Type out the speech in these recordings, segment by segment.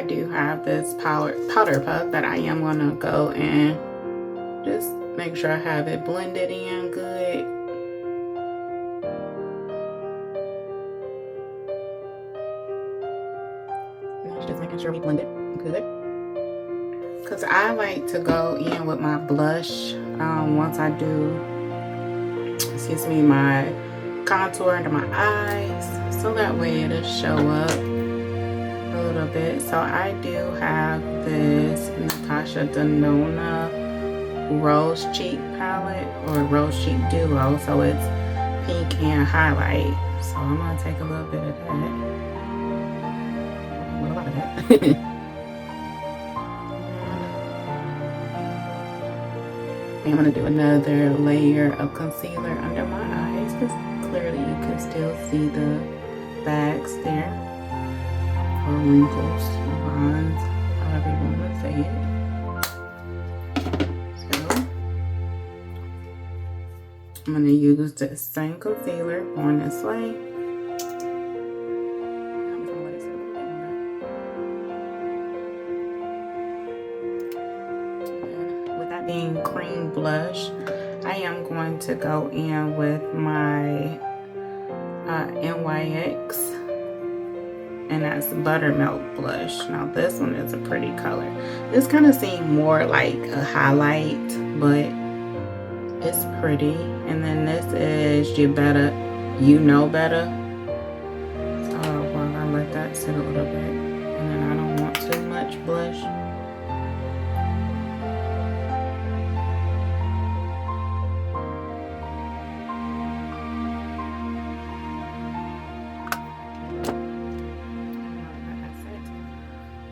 I do have this powder puff that I am gonna go and just make sure I have it blended in good. Just making sure we blend it good. Because I like to go in with my blush once I do, excuse me, my contour under my eyes. So that way it'll show up a little bit. So I do have this Natasha Denona Rose Cheek palette, or Rose Cheek Duo. So it's pink and highlight. So I'm going to take a little bit of that. A lot of that. I'm going to do another layer of concealer under my eyes because clearly you can still see the bags there, or wrinkles, lines, however you want to say it. So I'm going to use the same concealer, Born This Way. Being cream blush, I am going to go in with my NYX, and that's Buttermilk blush. Now this one is a pretty color. This kind of seems more like a highlight, but it's pretty. And then this is You Know Better. So while I let that sit a little bit, and then I don't want too much blush.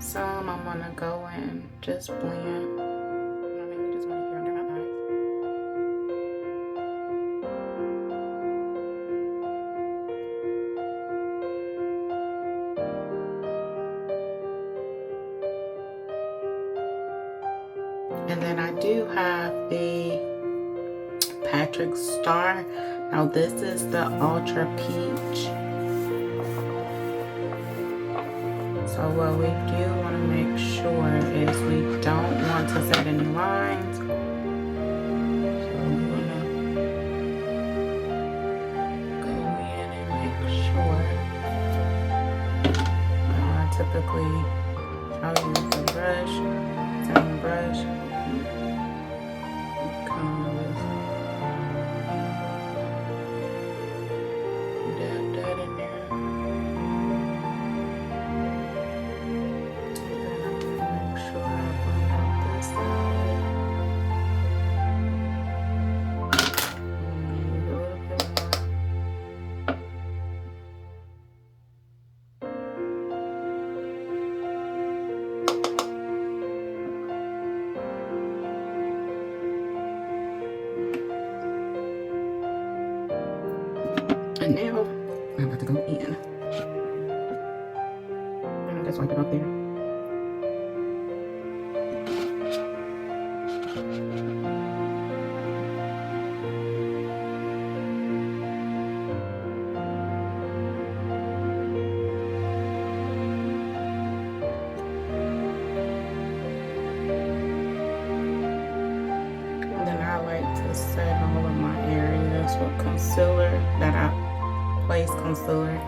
Some I'm gonna go and just blend. You know what I mean? Just want to hear under my eyes. And then I do have the Patrick Star. Now this is the Ultra Peach. So what we do want to make sure is we don't want to set any lines. So we want to go in and make sure. I typically, I'll use the brush, same brush. Dab that in there. And now I'm about to go in. And just wipe it off there. And then I like to set all of my areas with concealer that I place concealer.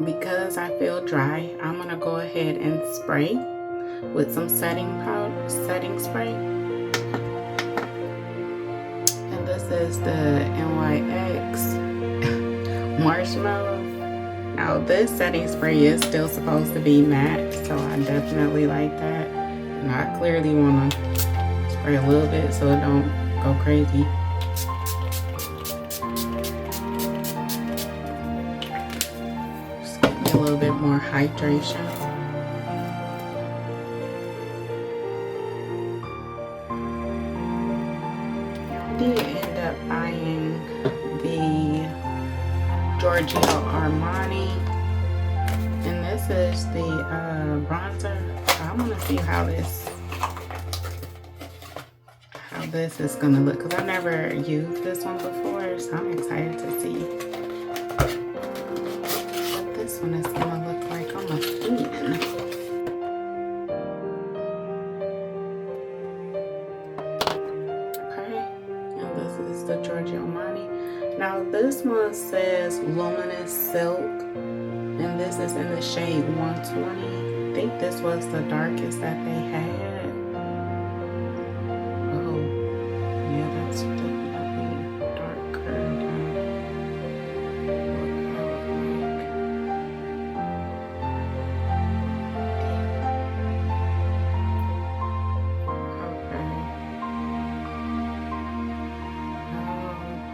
Because I feel dry, I'm gonna go ahead and spray with some setting spray. And this is the NYX Marshmallow. Now this setting spray is still supposed to be matte, so I definitely like that. And I clearly wanna spray a little bit so it don't go crazy. A little bit more hydration. Giorgio Armani. And this is the bronzer. I want to see how this is gonna look, because I've never used this one before, so I'm excited to see what this one is gonna look like on the skin. Okay, and this is the Giorgio Armani. Now this one says Luminous Silk, and this is in the shade 120. I think this was the darkest that they had.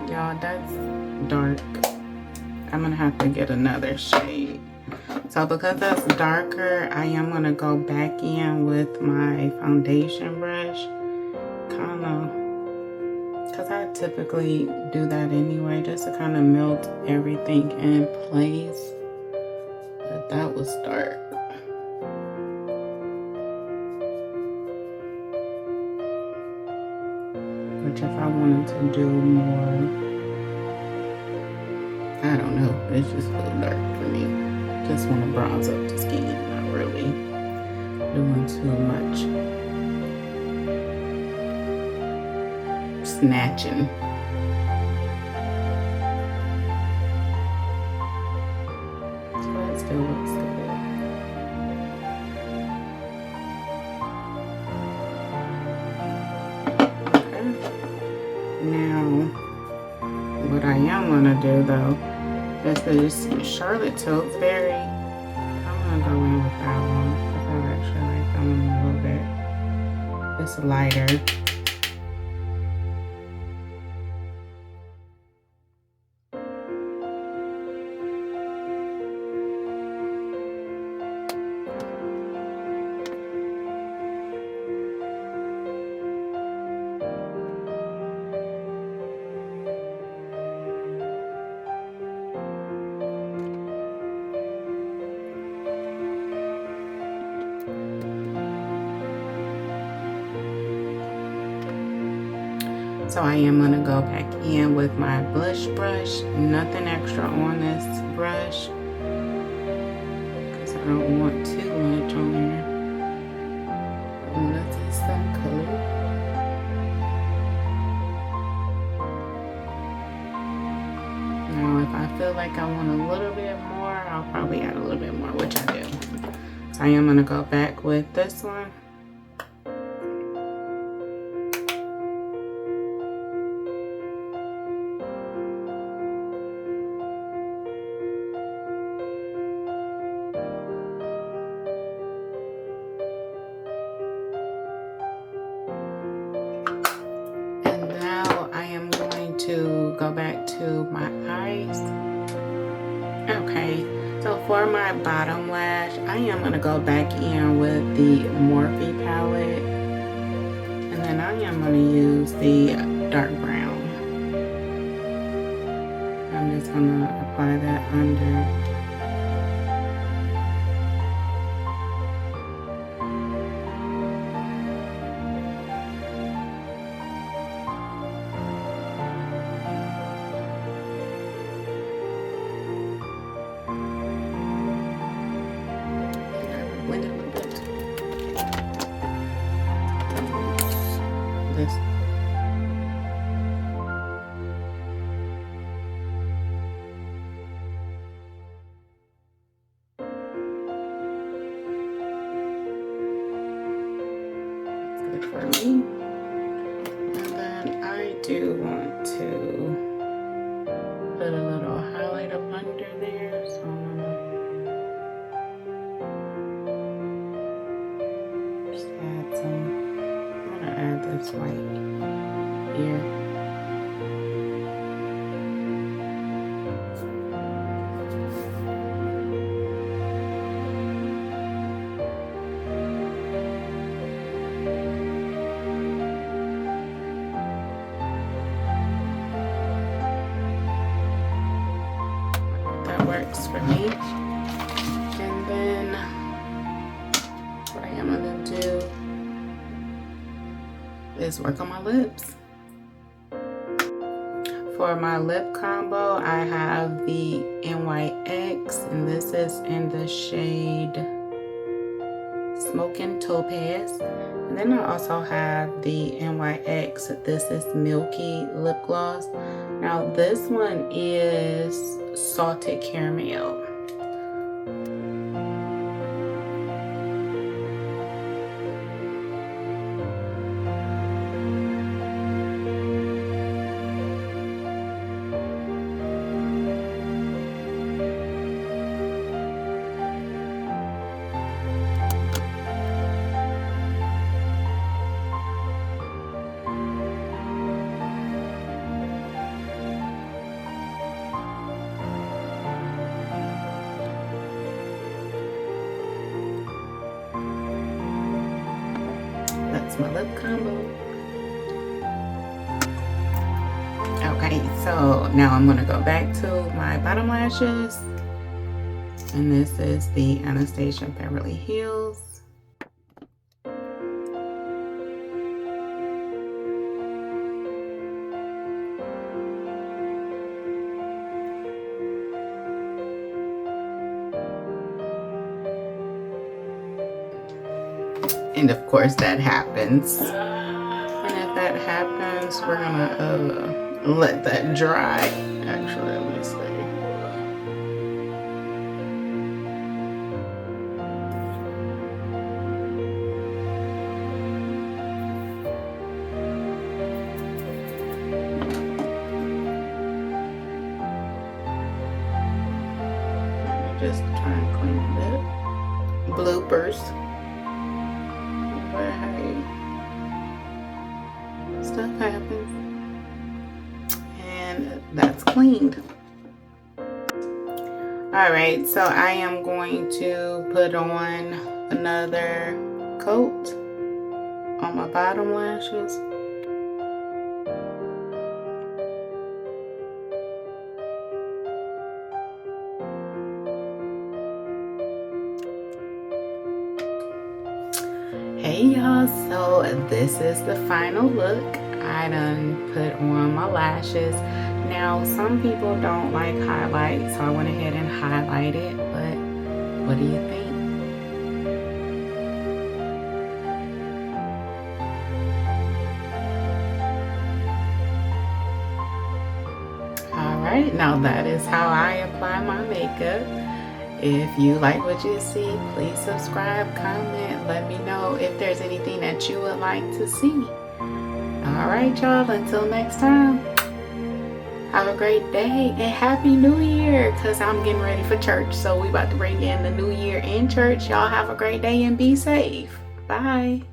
Y'all, that's dark. I'm gonna have to get another shade. So because that's darker, I am gonna go back in with my foundation brush, kind of, because I typically do that anyway, just to kind of melt everything in place. But that was dark. Which if I wanted to do more, I don't know, it's just a little dark for me. Just want to bronze up the skin, not really doing too much snatching. So it still looks good. Now, what I am gonna do though is this Charlotte Tilbury. I'm gonna go in with that one because I actually like that one a little bit. It's lighter. So I am gonna go back in with my blush brush. Nothing extra on this brush because I don't want too much on there. Let's see some color. Now if I feel like I want a little bit more, I'll probably add a little bit more, which I do. So I am gonna go back with this one. To go back to my eyes. Okay, so for my bottom lash, I am going to go back in with the Morphe palette, and then I am going to use the dark brown. I'm just going to apply that under. This. That's good for me. And then I do want to put a little highlight up under there, so I'm gonna just add some. I'm gonna add this white here. works for me. And then what I am gonna do is work on my lips. For my lip combo, I have the NYX, and this is in the shade Smoking Topaz. And then I also have the NYX, this is Milky Lip Gloss. Now this one is Salted Caramel. That's my lip combo. Okay, so now I'm gonna go back to my bottom lashes, and this is the Anastasia Beverly Hills. And of course that happens. And if that happens, we're gonna let that dry. Actually, let me see. Let me just try and clean it up. Bloopers. But hey, stuff happens, and that's cleaned. All right, so I am going to put on another coat on my bottom lashes. Hey y'all, so this is the final look. I done put on my lashes. Now some people don't like highlight, so I went ahead and highlighted, but what do you think? Alright, now that is how I apply my makeup. If you like what you see, please subscribe, comment, let me know if there's anything that you would like to see. Alright y'all, until next time, have a great day and Happy New Year, because I'm getting ready for church, so we about to bring in the new year in church. Y'all have a great day and be safe. Bye.